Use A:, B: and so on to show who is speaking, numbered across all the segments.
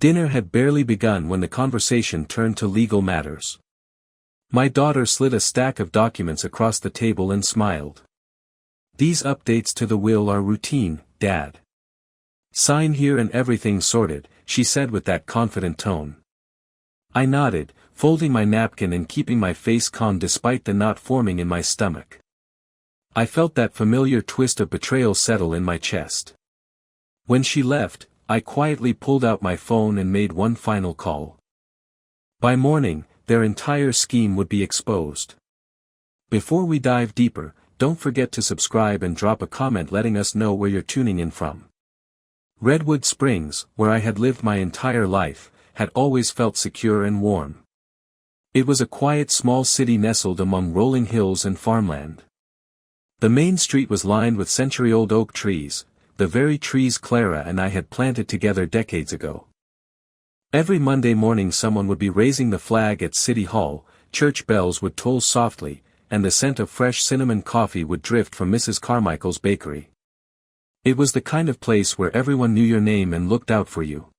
A: Dinner had barely begun when the conversation turned to legal matters. My daughter slid a stack of documents across the table and smiled. "These updates to the will are routine, Dad. Sign here and everything's sorted," she said with that confident tone. I nodded, folding my napkin and keeping my face calm despite the knot forming in my stomach. I felt that familiar twist of betrayal settle in my chest. When she left, I quietly pulled out my phone and made one final call. By morning, their entire scheme would be exposed. Before we dive deeper, don't forget to subscribe and drop a comment letting us know where you're tuning in from. Redwood Springs, where I had lived my entire life, had always felt secure and warm. It was a quiet small city nestled among rolling hills and farmland. The main street was lined with century-old oak trees, the very trees Clara and I had planted together decades ago. Every Monday morning someone would be raising the flag at City Hall, church bells would toll softly, and the scent of fresh cinnamon coffee would drift from Mrs. Carmichael's bakery. It was the kind of place where everyone knew your name and looked out for you.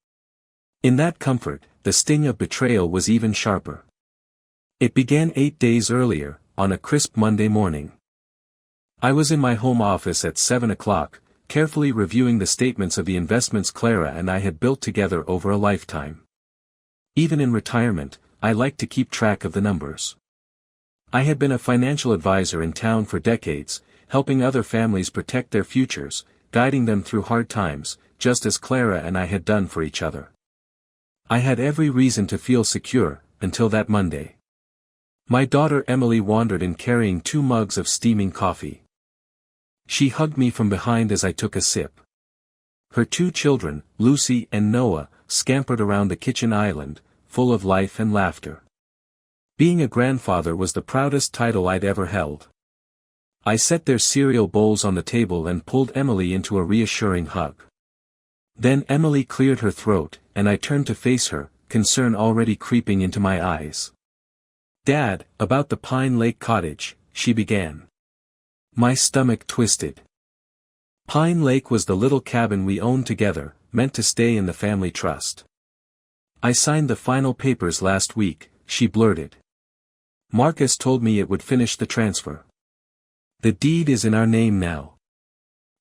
A: In that comfort, the sting of betrayal was even sharper. It began 8 days earlier, on a crisp Monday morning. I was in my home office at 7 o'clock, carefully reviewing the statements of the investments Clara and I had built together over a lifetime. Even in retirement, I liked to keep track of the numbers. I had been a financial advisor in town for decades, helping other families protect their futures, guiding them through hard times, just as Clara and I had done for each other. I had every reason to feel secure, until that Monday. My daughter Emily wandered in carrying 2 mugs of steaming coffee. She hugged me from behind as I took a sip. Her 2 children, Lucy and Noah, scampered around the kitchen island, full of life and laughter. Being a grandfather was the proudest title I'd ever held. I set their cereal bowls on the table and pulled Emily into a reassuring hug. Then Emily cleared her throat, and I turned to face her, concern already creeping into my eyes. "Dad, about the Pine Lake cottage," she began. My stomach twisted. Pine Lake was the little cabin we owned together, meant to stay in the family trust. "I signed the final papers last week," she blurted. "Marcus told me it would finish the transfer. The deed is in our name now."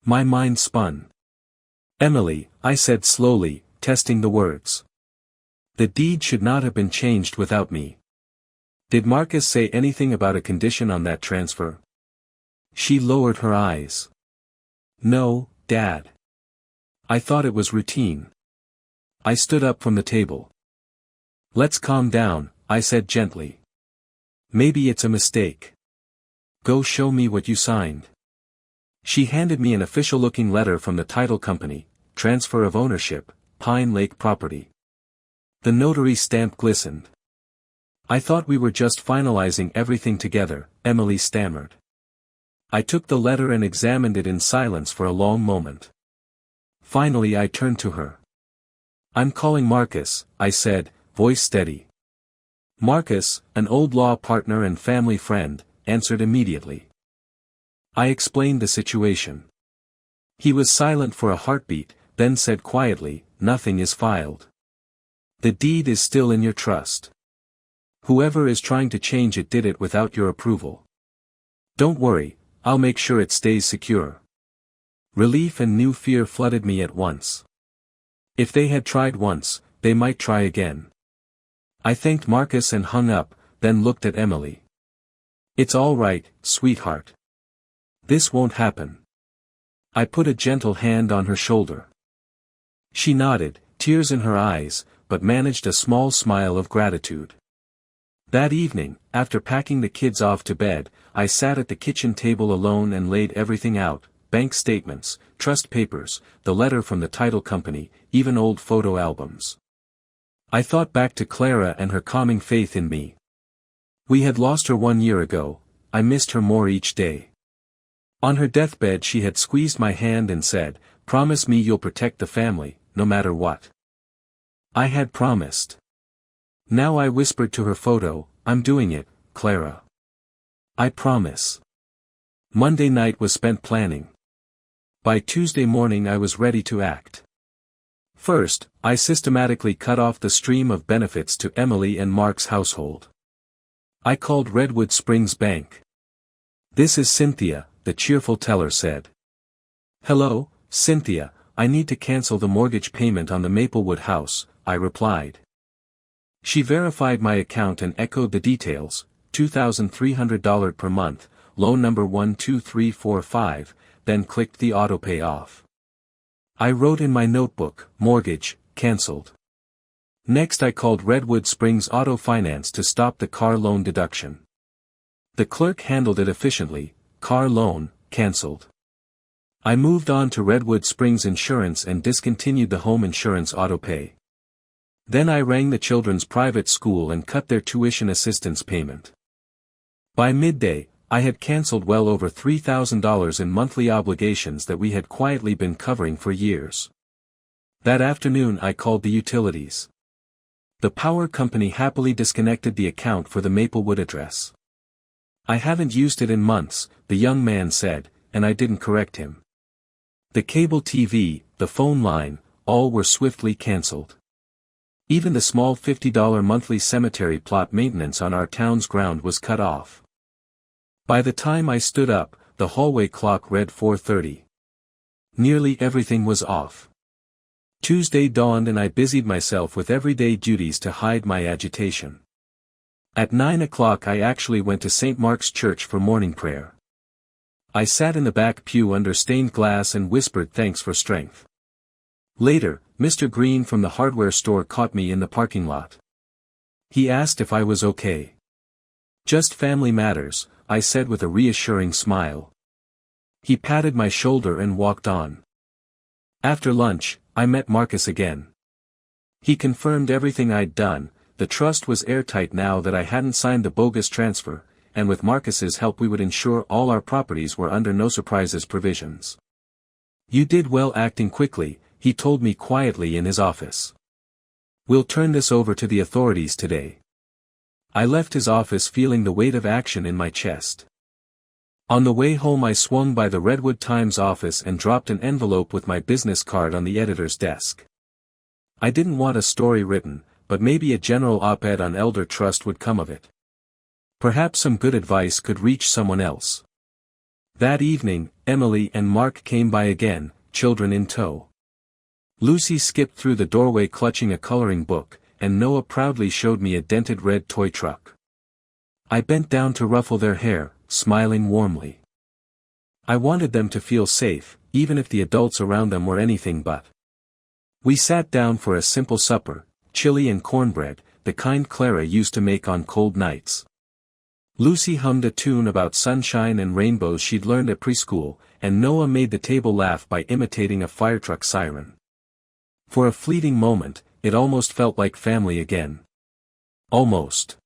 A: My mind spun. "Emily," I said slowly, testing the words. "The deed should not have been changed without me. Did Marcus say anything about a condition on that transfer?" She lowered her eyes. "No, Dad. I thought it was routine." I stood up from the table. "Let's calm down," I said gently. "Maybe it's a mistake. Go show me what you signed." She handed me an official-looking letter from the title company, transfer of ownership, Pine Lake property. The notary stamp glistened. "I thought we were just finalizing everything together," Emily stammered. I took the letter and examined it in silence for a long moment. Finally I turned to her. "I'm calling Marcus," I said, voice steady. Marcus, an old law partner and family friend, answered immediately. I explained the situation. He was silent for a heartbeat, then said quietly, "Nothing is filed. The deed is still in your trust. Whoever is trying to change it did it without your approval. Don't worry, I'll make sure it stays secure." Relief and new fear flooded me at once. If they had tried once, they might try again. I thanked Marcus and hung up, then looked at Emily. "It's all right, sweetheart. This won't happen." I put a gentle hand on her shoulder. She nodded, tears in her eyes, but managed a small smile of gratitude. That evening, after packing the kids off to bed, I sat at the kitchen table alone and laid everything out: bank statements, trust papers, the letter from the title company, even old photo albums. I thought back to Clara and her calming faith in me. We had lost her 1 year ago. I missed her more each day. On her deathbed she had squeezed my hand and said, "Promise me you'll protect the family, no matter what." I had promised. Now I whispered to her photo, "I'm doing it, Clara. I promise." Monday night was spent planning. By Tuesday morning I was ready to act. First, I systematically cut off the stream of benefits to Emily and Mark's household. I called Redwood Springs Bank. "This is Cynthia," the cheerful teller said. "Hello, Cynthia, I need to cancel the mortgage payment on the Maplewood house," I replied. She verified my account and echoed the details: $2,300 per month, loan number 12345, then clicked the auto-pay off. I wrote in my notebook, "Mortgage, cancelled." Next I called Redwood Springs Auto Finance to stop the car loan deduction. The clerk handled it efficiently: "Car loan, cancelled." I moved on to Redwood Springs Insurance and discontinued the home insurance auto-pay. Then I rang the children's private school and cut their tuition assistance payment. By midday, I had cancelled well over $3,000 in monthly obligations that we had quietly been covering for years. That afternoon I called the utilities. The power company happily disconnected the account for the Maplewood address. "I haven't used it in months," the young man said, and I didn't correct him. The cable TV, the phone line, all were swiftly cancelled. Even the small $50 monthly cemetery plot maintenance on our town's ground was cut off. By the time I stood up, the hallway clock read 4:30. Nearly everything was off. Tuesday dawned and I busied myself with everyday duties to hide my agitation. At 9 o'clock I actually went to St. Mark's Church for morning prayer. I sat in the back pew under stained glass and whispered thanks for strength. Later, Mr. Green from the hardware store caught me in the parking lot. He asked if I was okay. "Just family matters," I said with a reassuring smile. He patted my shoulder and walked on. After lunch, I met Marcus again. He confirmed everything I'd done: the trust was airtight now that I hadn't signed the bogus transfer, and with Marcus's help we would ensure all our properties were under no surprises provisions. "You did well acting quickly," he told me quietly in his office. "We'll turn this over to the authorities today." I left his office feeling the weight of action in my chest. On the way home I swung by the Redwood Times office and dropped an envelope with my business card on the editor's desk. I didn't want a story written, but maybe a general op-ed on elder trust would come of it. Perhaps some good advice could reach someone else. That evening, Emily and Mark came by again, children in tow. Lucy skipped through the doorway clutching a coloring book, and Noah proudly showed me a dented red toy truck. I bent down to ruffle their hair, smiling warmly. I wanted them to feel safe, even if the adults around them were anything but. We sat down for a simple supper: chili and cornbread, the kind Clara used to make on cold nights. Lucy hummed a tune about sunshine and rainbows she'd learned at preschool, and Noah made the table laugh by imitating a firetruck siren. For a fleeting moment, it almost felt like family again. Almost.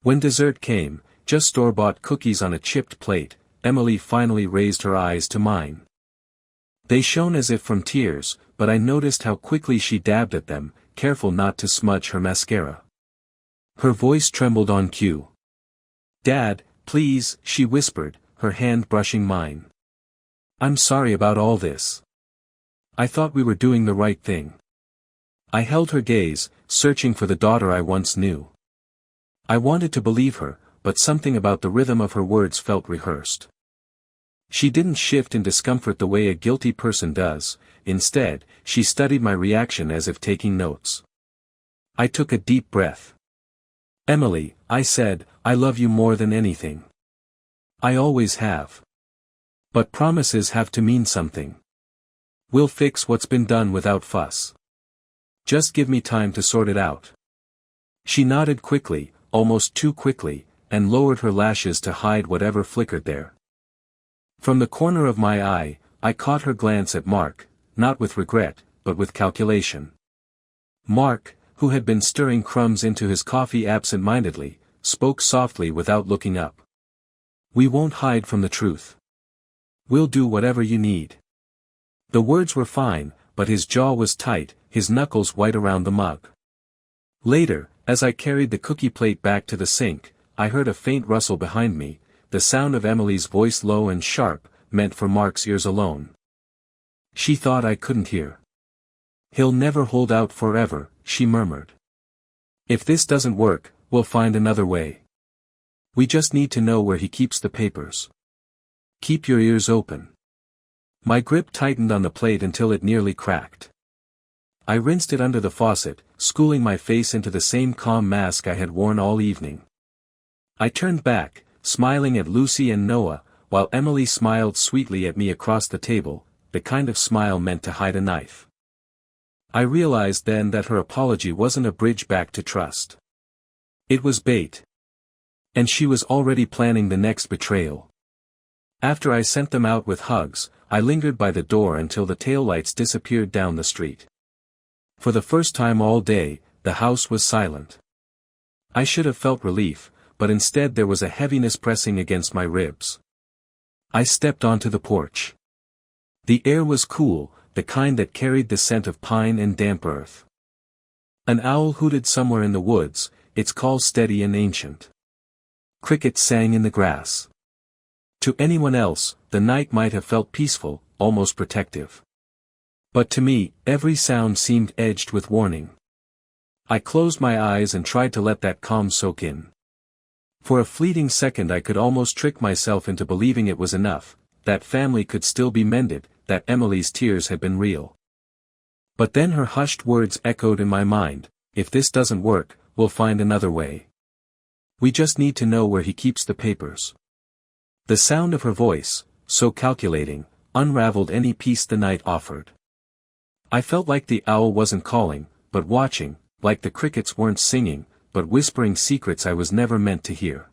A: When dessert came, just store-bought cookies on a chipped plate, Emily finally raised her eyes to mine. They shone as if from tears, but I noticed how quickly she dabbed at them, careful not to smudge her mascara. Her voice trembled on cue. "Dad, please," she whispered, her hand brushing mine. "I'm sorry about all this. I thought we were doing the right thing." I held her gaze, searching for the daughter I once knew. I wanted to believe her, but something about the rhythm of her words felt rehearsed. She didn't shift in discomfort the way a guilty person does. Instead, she studied my reaction as if taking notes. I took a deep breath. "Emily," I said, "I love you more than anything. I always have. But promises have to mean something. We'll fix what's been done without fuss. Just give me time to sort it out." She nodded quickly, almost too quickly, and lowered her lashes to hide whatever flickered there. From the corner of my eye, I caught her glance at Mark, not with regret, but with calculation. Mark, who had been stirring crumbs into his coffee absent-mindedly, spoke softly without looking up. "We won't hide from the truth. We'll do whatever you need." The words were fine, but his jaw was tight, his knuckles white around the mug. Later, as I carried the cookie plate back to the sink, I heard a faint rustle behind me, the sound of Emily's voice low and sharp, meant for Mark's ears alone. She thought I couldn't hear. He'll never hold out forever, she murmured. If this doesn't work, we'll find another way. We just need to know where he keeps the papers. Keep your ears open. My grip tightened on the plate until it nearly cracked. I rinsed it under the faucet, schooling my face into the same calm mask I had worn all evening. I turned back, smiling at Lucy and Noah, while Emily smiled sweetly at me across the table, the kind of smile meant to hide a knife. I realized then that her apology wasn't a bridge back to trust. It was bait. And she was already planning the next betrayal. After I sent them out with hugs, I lingered by the door until the taillights disappeared down the street. For the first time all day, the house was silent. I should have felt relief, but instead there was a heaviness pressing against my ribs. I stepped onto the porch. The air was cool, the kind that carried the scent of pine and damp earth. An owl hooted somewhere in the woods, its call steady and ancient. Crickets sang in the grass. To anyone else, the night might have felt peaceful, almost protective. But to me, every sound seemed edged with warning. I closed my eyes and tried to let that calm soak in. For a fleeting second I could almost trick myself into believing it was enough, that family could still be mended, that Emily's tears had been real. But then her hushed words echoed in my mind, if this doesn't work, we'll find another way. We just need to know where he keeps the papers. The sound of her voice, so calculating, unraveled any peace the night offered. I felt like the owl wasn't calling, but watching, like the crickets weren't singing, but whispering secrets I was never meant to hear.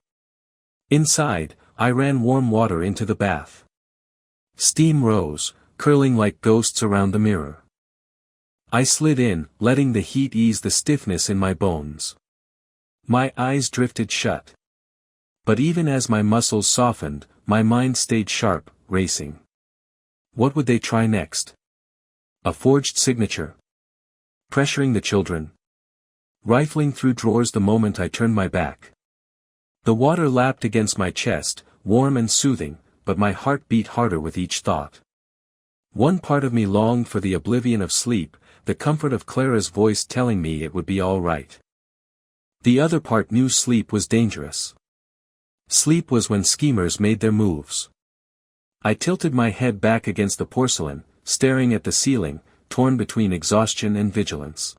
A: Inside, I ran warm water into the bath. Steam rose, curling like ghosts around the mirror. I slid in, letting the heat ease the stiffness in my bones. My eyes drifted shut. But even as my muscles softened, my mind stayed sharp, racing. What would they try next? A forged signature? Pressuring the children? Rifling through drawers the moment I turned my back? The water lapped against my chest, warm and soothing, but my heart beat harder with each thought. One part of me longed for the oblivion of sleep, the comfort of Clara's voice telling me it would be all right. The other part knew sleep was dangerous. Sleep was when schemers made their moves. I tilted my head back against the porcelain, staring at the ceiling, torn between exhaustion and vigilance.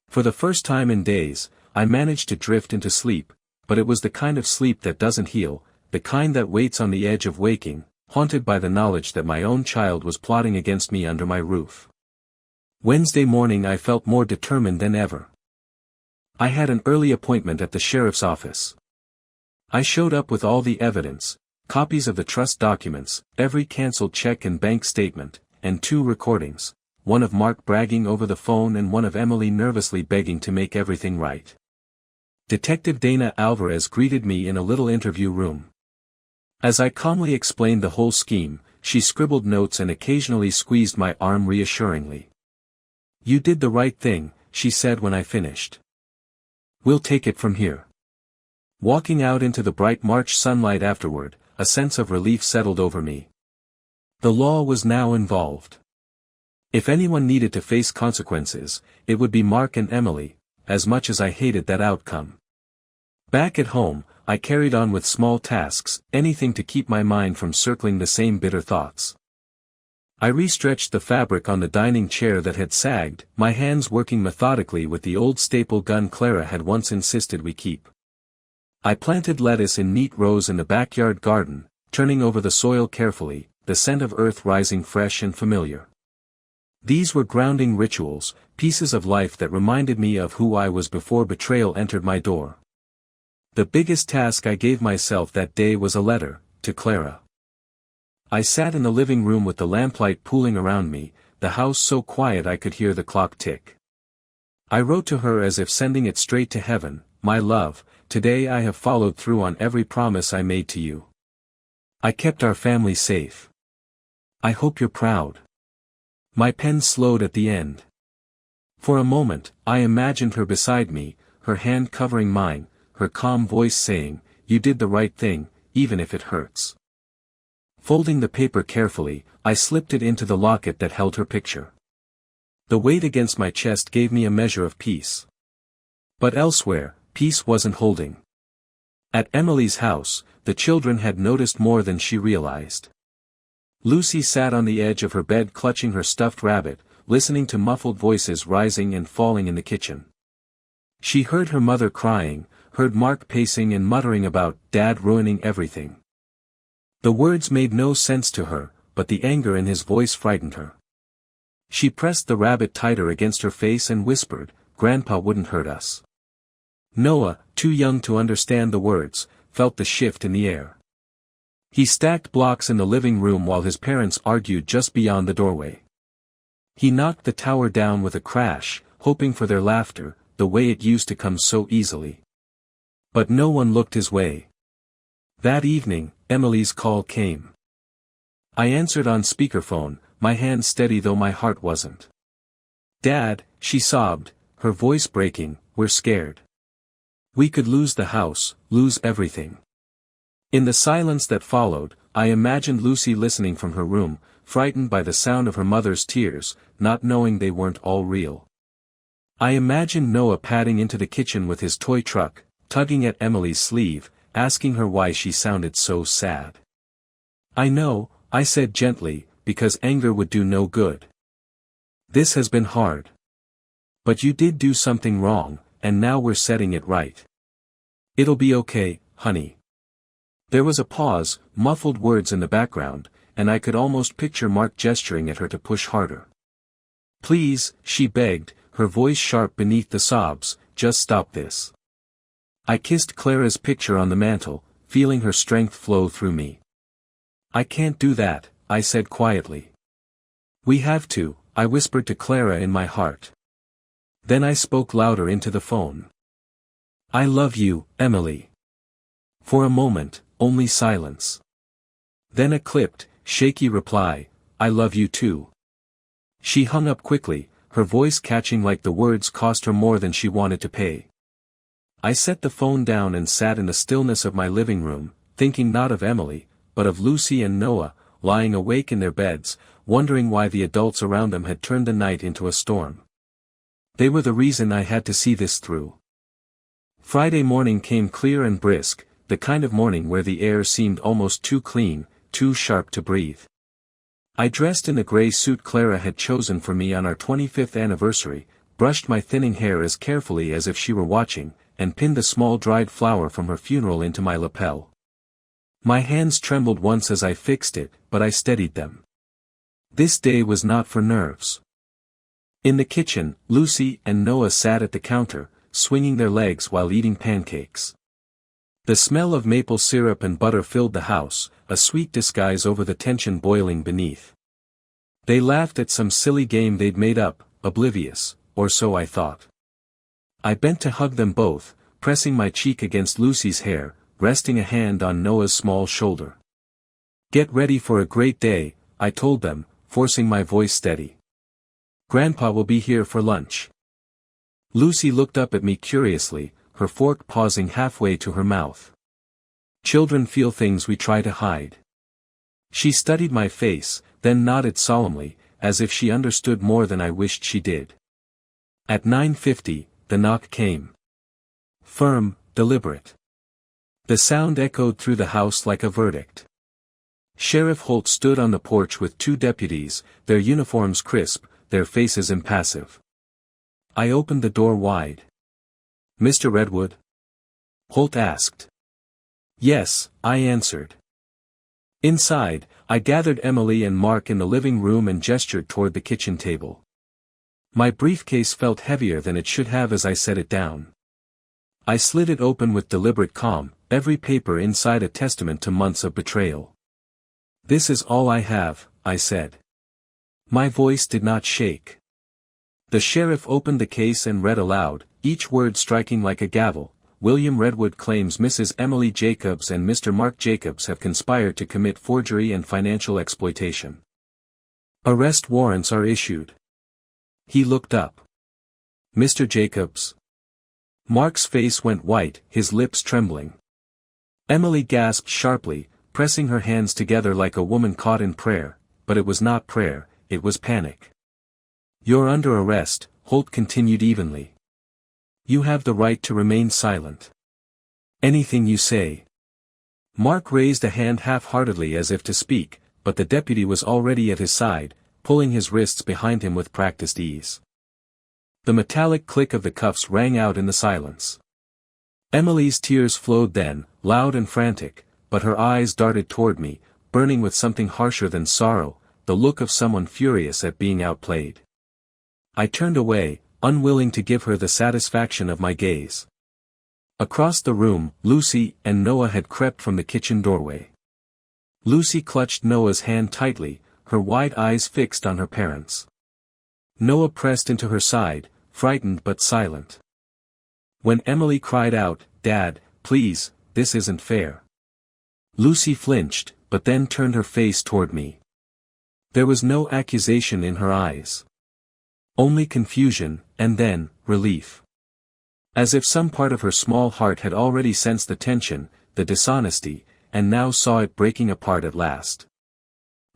A: For the first time in days, I managed to drift into sleep, but it was the kind of sleep that doesn't heal, the kind that waits on the edge of waking, haunted by the knowledge that my own child was plotting against me under my roof. Wednesday morning I felt more determined than ever. I had an early appointment at the sheriff's office. I showed up with all the evidence, copies of the trust documents, every cancelled check and bank statement, and 2 recordings, one of Mark bragging over the phone and one of Emily nervously begging to make everything right. Detective Dana Alvarez greeted me in a little interview room. As I calmly explained the whole scheme, she scribbled notes and occasionally squeezed my arm reassuringly. "You did the right thing," she said when I finished. "We'll take it from here." Walking out into the bright March sunlight afterward, a sense of relief settled over me. The law was now involved. If anyone needed to face consequences, it would be Mark and Emily, as much as I hated that outcome. Back at home, I carried on with small tasks, anything to keep my mind from circling the same bitter thoughts. I restretched the fabric on the dining chair that had sagged, my hands working methodically with the old staple gun Clara had once insisted we keep. I planted lettuce in neat rows in the backyard garden, turning over the soil carefully, the scent of earth rising fresh and familiar. These were grounding rituals, pieces of life that reminded me of who I was before betrayal entered my door. The biggest task I gave myself that day was a letter, to Clara. I sat in the living room with the lamplight pooling around me, the house so quiet I could hear the clock tick. I wrote to her as if sending it straight to heaven, "My love, today I have followed through on every promise I made to you. I kept our family safe. I hope you're proud." My pen slowed at the end. For a moment, I imagined her beside me, her hand covering mine, her calm voice saying, "You did the right thing, even if it hurts." Folding the paper carefully, I slipped it into the locket that held her picture. The weight against my chest gave me a measure of peace. But elsewhere, peace wasn't holding. At Emily's house, the children had noticed more than she realized. Lucy sat on the edge of her bed clutching her stuffed rabbit, listening to muffled voices rising and falling in the kitchen. She heard her mother crying, heard Mark pacing and muttering about Dad ruining everything. The words made no sense to her, but the anger in his voice frightened her. She pressed the rabbit tighter against her face and whispered, "Grandpa wouldn't hurt us." Noah, too young to understand the words, felt the shift in the air. He stacked blocks in the living room while his parents argued just beyond the doorway. He knocked the tower down with a crash, hoping for their laughter, the way it used to come so easily. But no one looked his way. That evening, Emily's call came. I answered on speakerphone, my hand steady though my heart wasn't. "Dad," she sobbed, her voice breaking, "we're scared. We could lose the house, lose everything." In the silence that followed, I imagined Lucy listening from her room, frightened by the sound of her mother's tears, not knowing they weren't all real. I imagined Noah padding into the kitchen with his toy truck, tugging at Emily's sleeve, asking her why she sounded so sad. "I know," I said gently, because anger would do no good. "This has been hard. But you did do something wrong, and now we're setting it right. It'll be okay, honey." There was a pause, muffled words in the background, and I could almost picture Mark gesturing at her to push harder. "Please," she begged, her voice sharp beneath the sobs, "just stop this." I kissed Clara's picture on the mantel, feeling her strength flow through me. "I can't do that," I said quietly. "We have to," I whispered to Clara in my heart. Then I spoke louder into the phone. "I love you, Emily." For a moment, only silence. Then a clipped, shaky reply, "I love you too." She hung up quickly, her voice catching like the words cost her more than she wanted to pay. I set the phone down and sat in the stillness of my living room, thinking not of Emily, but of Lucy and Noah, lying awake in their beds, wondering why the adults around them had turned the night into a storm. They were the reason I had to see this through. Friday morning came clear and brisk, the kind of morning where the air seemed almost too clean, too sharp to breathe. I dressed in the gray suit Clara had chosen for me on our 25th anniversary, brushed my thinning hair as carefully as if she were watching, and pinned a small dried flower from her funeral into my lapel. My hands trembled once as I fixed it, but I steadied them. This day was not for nerves. In the kitchen, Lucy and Noah sat at the counter, swinging their legs while eating pancakes. The smell of maple syrup and butter filled the house, a sweet disguise over the tension boiling beneath. They laughed at some silly game they'd made up, oblivious, or so I thought. I bent to hug them both, pressing my cheek against Lucy's hair, resting a hand on Noah's small shoulder. "Get ready for a great day," I told them, forcing my voice steady. "Grandpa will be here for lunch." Lucy looked up at me curiously, her fork pausing halfway to her mouth. Children feel things we try to hide. She studied my face, then nodded solemnly, as if she understood more than I wished she did. At 9:50, the knock came. Firm, deliberate. The sound echoed through the house like a verdict. Sheriff Holt stood on the porch with two deputies, their uniforms crisp, their faces impassive. I opened the door wide. "Mr. Redwood?" Holt asked. "Yes," I answered. Inside, I gathered Emily and Mark in the living room and gestured toward the kitchen table. My briefcase felt heavier than it should have as I set it down. I slid it open with deliberate calm, every paper inside a testament to months of betrayal. "This is all I have," I said. My voice did not shake. The sheriff opened the case and read aloud, each word striking like a gavel. "William Redwood claims Mrs. Emily Jacobs and Mr. Mark Jacobs have conspired to commit forgery and financial exploitation. Arrest warrants are issued." He looked up. "Mr. Jacobs?" Mark's face went white, his lips trembling. Emily gasped sharply, pressing her hands together like a woman caught in prayer, but it was not prayer, it was panic. "You're under arrest," Holt continued evenly. "You have the right to remain silent. Anything you say." Mark raised a hand half-heartedly as if to speak, but the deputy was already at his side, pulling his wrists behind him with practiced ease. The metallic click of the cuffs rang out in the silence. Emily's tears flowed then, loud and frantic, but her eyes darted toward me, burning with something harsher than sorrow, the look of someone furious at being outplayed. I turned away, unwilling to give her the satisfaction of my gaze. Across the room, Lucy and Noah had crept from the kitchen doorway. Lucy clutched Noah's hand tightly, her wide eyes fixed on her parents. Noah pressed into her side, frightened but silent. When Emily cried out, "Dad, please, this isn't fair," Lucy flinched, but then turned her face toward me. There was no accusation in her eyes. Only confusion, and then, relief. As if some part of her small heart had already sensed the tension, the dishonesty, and now saw it breaking apart at last.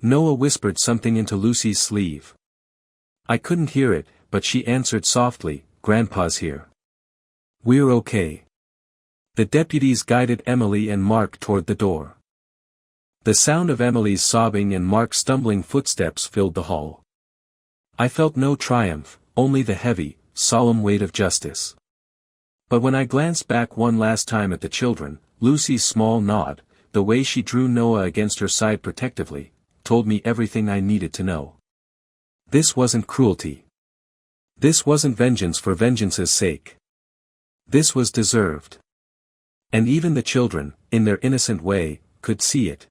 A: Noah whispered something into Lucy's sleeve. I couldn't hear it, but she answered softly, "Grandpa's here. We're okay." The deputies guided Emily and Mark toward the door. The sound of Emily's sobbing and Mark's stumbling footsteps filled the hall. I felt no triumph, only the heavy, solemn weight of justice. But when I glanced back one last time at the children, Lucy's small nod, the way she drew Noah against her side protectively, told me everything I needed to know. This wasn't cruelty. This wasn't vengeance for vengeance's sake. This was deserved. And even the children, in their innocent way, could see it.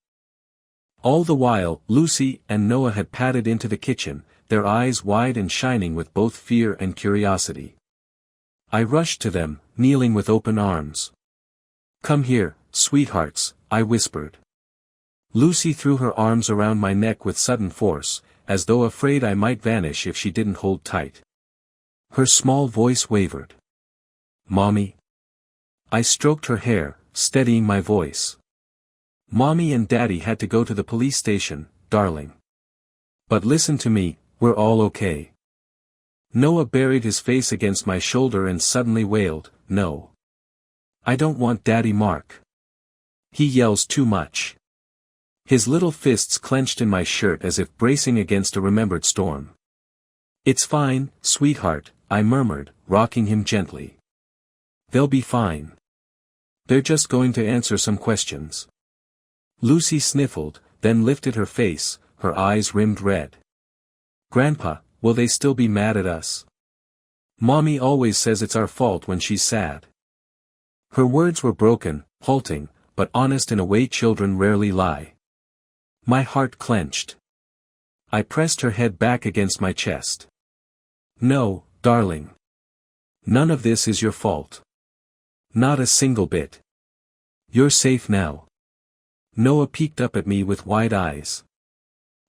A: All the while, Lucy and Noah had padded into the kitchen, their eyes wide and shining with both fear and curiosity. I rushed to them, kneeling with open arms. "Come here, sweethearts," I whispered. Lucy threw her arms around my neck with sudden force, as though afraid I might vanish if she didn't hold tight. Her small voice wavered. "Mommy?" I stroked her hair, steadying my voice. "Mommy and Daddy had to go to the police station, darling. But listen to me, we're all okay." Noah buried his face against my shoulder and suddenly wailed, "No. I don't want Daddy Mark. He yells too much." His little fists clenched in my shirt as if bracing against a remembered storm. "It's fine, sweetheart," I murmured, rocking him gently. "They'll be fine. They're just going to answer some questions." Lucy sniffled, then lifted her face, her eyes rimmed red. "Grandpa, will they still be mad at us? Mommy always says it's our fault when she's sad." Her words were broken, halting, but honest in a way children rarely lie. My heart clenched. I pressed her head back against my chest. "No, darling. None of this is your fault. Not a single bit. You're safe now." Noah peeked up at me with wide eyes.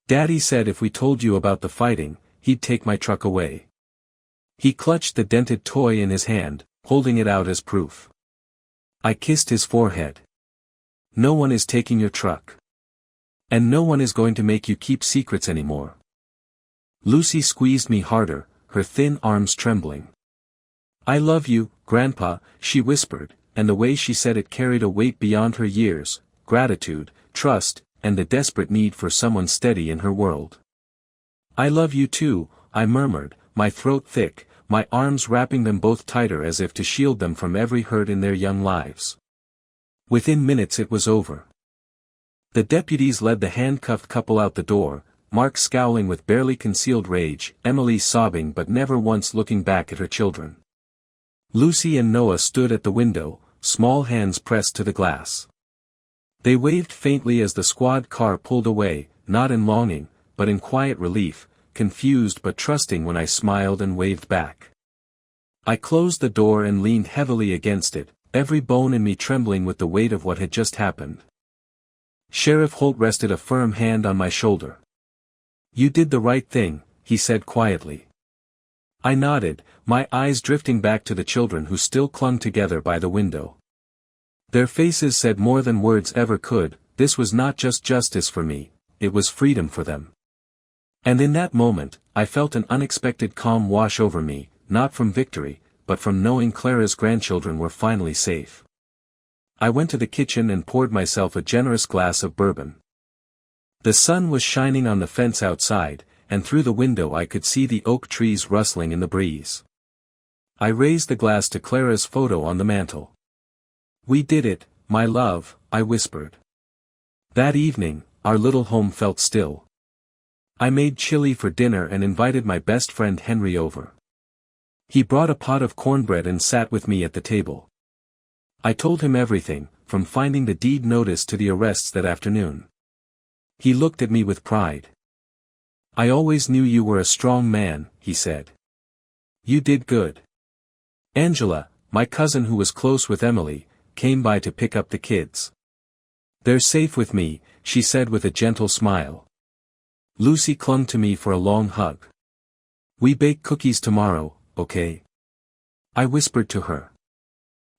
A: "Daddy said if we told you about the fighting, he'd take my truck away." He clutched the dented toy in his hand, holding it out as proof. I kissed his forehead. "No one is taking your truck. And no one is going to make you keep secrets anymore." Lucy squeezed me harder, her thin arms trembling. "I love you, Grandpa," she whispered, and the way she said it carried a weight beyond her years, gratitude, trust, and the desperate need for someone steady in her world. "I love you too," I murmured, my throat thick, my arms wrapping them both tighter as if to shield them from every hurt in their young lives. Within minutes it was over. The deputies led the handcuffed couple out the door, Mark scowling with barely concealed rage, Emily sobbing but never once looking back at her children. Lucy and Noah stood at the window, small hands pressed to the glass. They waved faintly as the squad car pulled away, not in longing, but in quiet relief, confused but trusting when I smiled and waved back. I closed the door and leaned heavily against it, every bone in me trembling with the weight of what had just happened. Sheriff Holt rested a firm hand on my shoulder. "You did the right thing," he said quietly. I nodded, my eyes drifting back to the children who still clung together by the window. Their faces said more than words ever could, this was not just justice for me, it was freedom for them. And in that moment, I felt an unexpected calm wash over me, not from victory, but from knowing Clara's grandchildren were finally safe. I went to the kitchen and poured myself a generous glass of bourbon. The sun was shining on the fence outside, and through the window I could see the oak trees rustling in the breeze. I raised the glass to Clara's photo on the mantel. "We did it, my love," I whispered. That evening, our little home felt still. I made chili for dinner and invited my best friend Henry over. He brought a pot of cornbread and sat with me at the table. I told him everything, from finding the deed notice to the arrests that afternoon. He looked at me with pride. "I always knew you were a strong man," he said. "You did good." Angela, my cousin who was close with Emily, came by to pick up the kids. "They're safe with me," she said with a gentle smile. Lucy clung to me for a long hug. "We bake cookies tomorrow, okay?" I whispered to her.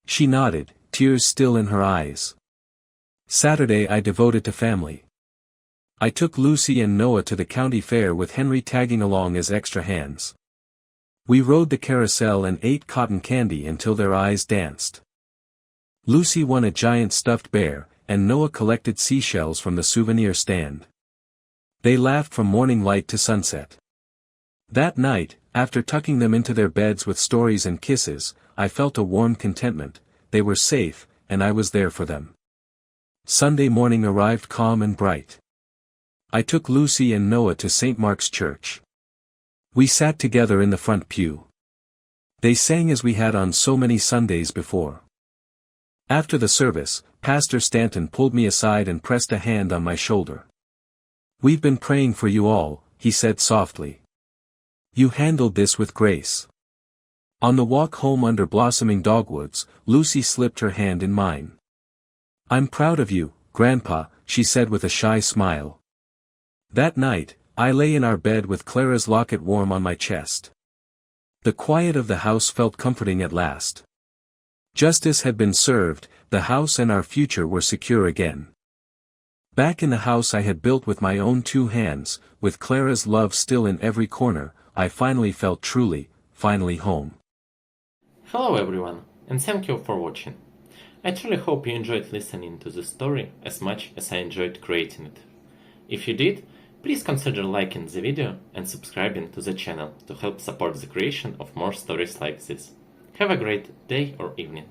A: She nodded, tears still in her eyes. Saturday I devoted to family. I took Lucy and Noah to the county fair with Henry tagging along as extra hands. We rode the carousel and ate cotton candy until their eyes danced. Lucy won a giant stuffed bear, and Noah collected seashells from the souvenir stand. They laughed from morning light to sunset. That night, after tucking them into their beds with stories and kisses, I felt a warm contentment. They were safe, and I was there for them. Sunday morning arrived calm and bright. I took Lucy and Noah to St. Mark's Church. We sat together in the front pew. They sang as we had on so many Sundays before. After the service, Pastor Stanton pulled me aside and pressed a hand on my shoulder. "We've been praying for you all," he said softly. "You handled this with grace." On the walk home under blossoming dogwoods, Lucy slipped her hand in mine. "I'm proud of you, Grandpa," she said with a shy smile. That night, I lay in our bed with Clara's locket warm on my chest. The quiet of the house felt comforting at last. Justice had been served, the house and our future were secure again. Back in the house I had built with my own 2 hands, with Clara's love still in every corner, I finally felt finally home.
B: Hello everyone, and thank you for watching. I truly hope you enjoyed listening to this story as much as I enjoyed creating it. If you did, please consider liking the video and subscribing to the channel to help support the creation of more stories like this. Have a great day or evening.